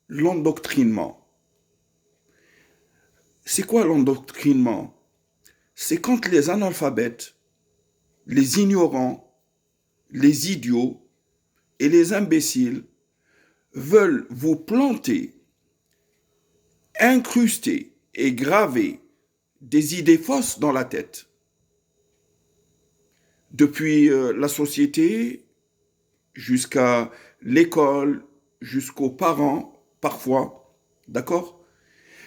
L'endoctrinement. C'est quoi l'endoctrinement? C'est quand les analphabètes, les ignorants, les idiots et les imbéciles veulent vous planter, incruster et graver des idées fausses dans la tête. Depuis la société jusqu'à l'école, jusqu'aux parents, parfois, d'accord?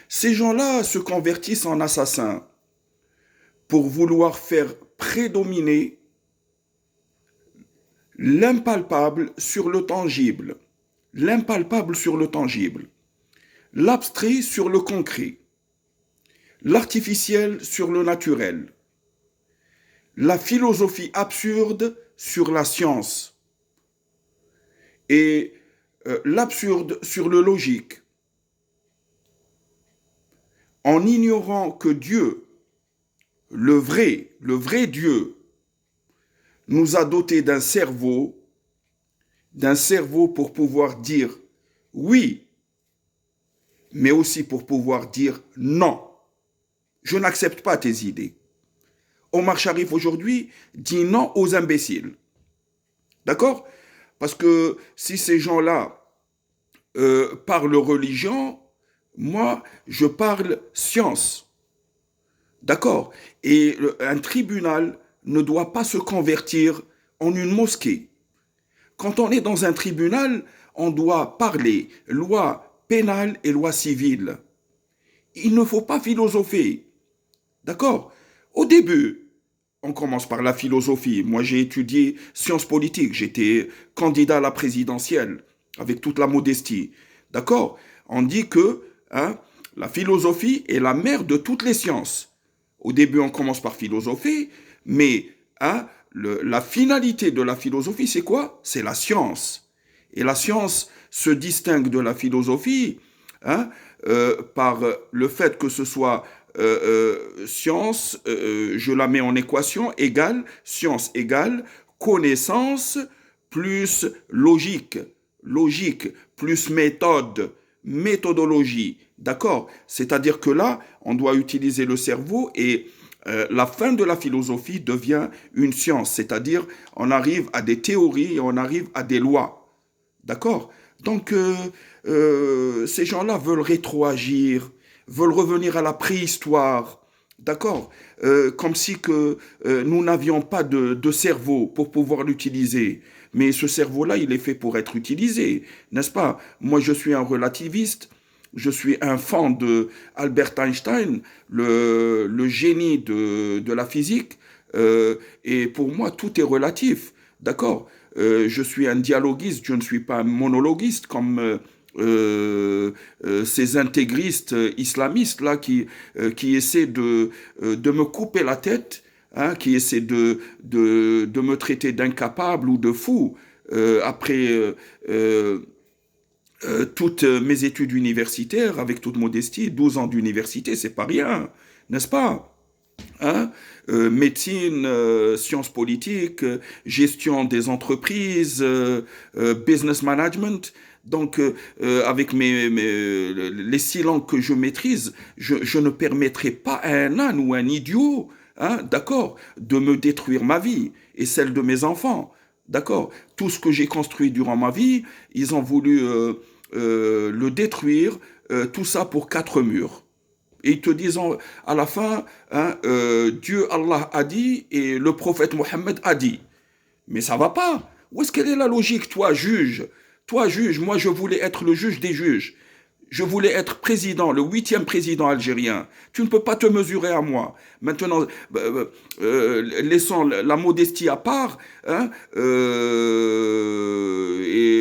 Ces gens-là se convertissent en assassins pour vouloir faire prédominer l'impalpable sur le tangible, l'impalpable sur le tangible, l'abstrait sur le concret, l'artificiel sur le naturel, la philosophie absurde sur la science et l'absurde sur le logique, en ignorant que Dieu, le vrai Dieu, nous a dotés d'un cerveau pour pouvoir dire oui, mais aussi pour pouvoir dire non. Je n'accepte pas tes idées. Omar Sharif aujourd'hui dit non aux imbéciles. D'accord? Parce que si ces gens-là parlent religion, moi, je parle science. D'accord? Et un tribunal ne doit pas se convertir en une mosquée. Quand on est dans un tribunal, on doit parler loi pénale et loi civile. Il ne faut pas philosopher. D'accord? Au début, on commence par la philosophie. Moi, j'ai étudié sciences politiques. J'étais candidat à la présidentielle, avec toute la modestie. D'accord? On dit que la philosophie est la mère de toutes les sciences. Au début, on commence par philosopher, mais la finalité de la philosophie, c'est quoi? C'est la science. Et la science se distingue de la philosophie par le fait que ce soit science, je la mets en équation, égale, science égale, connaissance plus logique, logique plus méthode, méthodologie, d'accord? C'est-à-dire que là, on doit utiliser le cerveau et la fin de la philosophie devient une science, c'est-à-dire on arrive à des théories et on arrive à des lois, d'accord? Donc, ces gens-là veulent rétroagir, veulent revenir à la préhistoire, d'accord? Comme si que nous n'avions pas de cerveau pour pouvoir l'utiliser. Mais ce cerveau-là, il est fait pour être utilisé, n'est-ce pas? Moi, je suis un relativiste. Je suis un fan de Albert Einstein, le génie de la physique. Et pour moi, tout est relatif. D'accord? Je suis un dialoguiste, je ne suis pas un monologuiste comme ces intégristes islamistes là qui essaient de me couper la tête, qui essaient de me traiter d'incapable ou de fou après toutes mes études universitaires, avec toute modestie, 12 ans d'université, c'est pas rien, n'est-ce pas? Médecine, sciences politiques, gestion des entreprises, business management. Donc, avec les 6 langues que je maîtrise, je ne permettrai pas à un âne ou un idiot, d'accord, de me détruire ma vie et celle de mes enfants. D'accord? Tout ce que j'ai construit durant ma vie, ils ont voulu le détruire, tout ça pour 4 murs. Et ils te disent à la fin, Dieu, Allah a dit et le prophète Mohammed a dit. Mais ça va pas. Où est-ce qu'elle est la logique, toi, juge? Toi, juge, moi, je voulais être le juge des juges. Je voulais être président, le 8e président algérien. Tu ne peux pas te mesurer à moi. Maintenant, laissons la modestie à part, et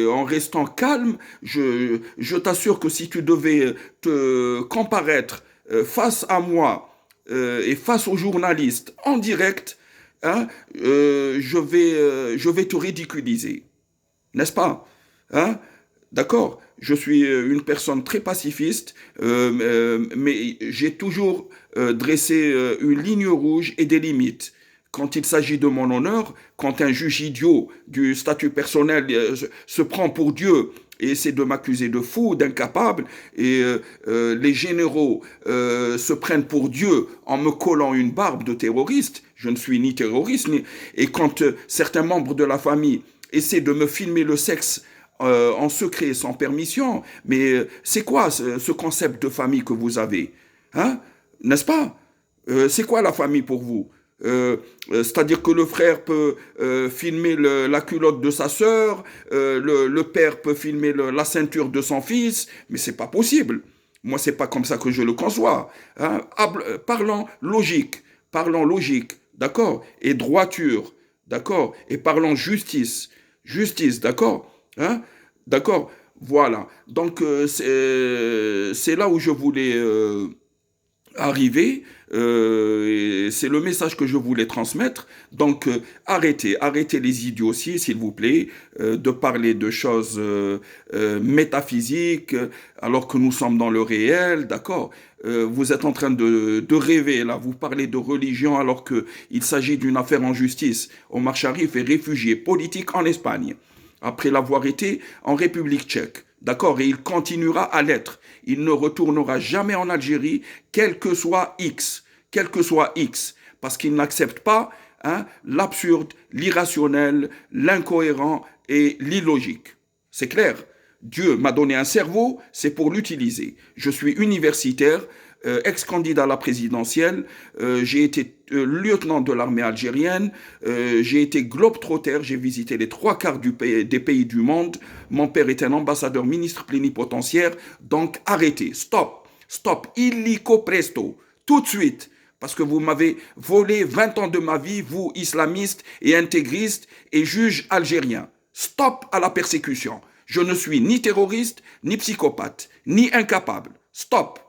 en restant calme, je t'assure que si tu devais te comparaître face à moi et face aux journalistes en direct, je vais te ridiculiser, n'est-ce pas? D'accord? Je suis une personne très pacifiste, mais j'ai toujours dressé une ligne rouge et des limites. Quand il s'agit de mon honneur, quand un juge idiot du statut personnel se prend pour Dieu et essaie de m'accuser de fou, d'incapable, et les généraux se prennent pour Dieu en me collant une barbe de terroriste. Je ne suis ni terroriste, et quand certains membres de la famille essaient de me filmer le sexe en secret, sans permission, mais c'est quoi ce concept de famille que vous avez, hein? N'est-ce pas? C'est quoi la famille pour vous? C'est-à-dire que le frère peut filmer la culotte de sa sœur, le père peut filmer la ceinture de son fils, mais c'est pas possible. Moi, c'est pas comme ça que je le conçois. Hein. Parlons logique, d'accord, et droiture, d'accord, et parlons justice, d'accord, hein, d'accord, voilà. Donc c'est là où je voulais arriver. C'est le message que je voulais transmettre. Donc, arrêtez les idioties, s'il vous plaît, de parler de choses métaphysiques, alors que nous sommes dans le réel, d'accord? Vous êtes en train de rêver, là, vous parlez de religion alors qu'il s'agit d'une affaire en justice. Omar Sharif est réfugié politique en Espagne, après l'avoir été en République tchèque. D'accord? Et il continuera à l'être. Il ne retournera jamais en Algérie, quel que soit X. Parce qu'il n'accepte pas l'absurde, l'irrationnel, l'incohérent et l'illogique. C'est clair? Dieu m'a donné un cerveau, c'est pour l'utiliser. Je suis universitaire, ex-candidat à la présidentielle, j'ai été lieutenant de l'armée algérienne, j'ai été globe-trotter, j'ai visité les 3/4 des pays du monde, mon père est un ambassadeur ministre plénipotentiaire, donc arrêtez, stop, illico presto, tout de suite, parce que vous m'avez volé 20 ans de ma vie, vous, islamistes et intégristes et juges algériens. Stop à la persécution. Je ne suis ni terroriste, ni psychopathe, ni incapable. Stop.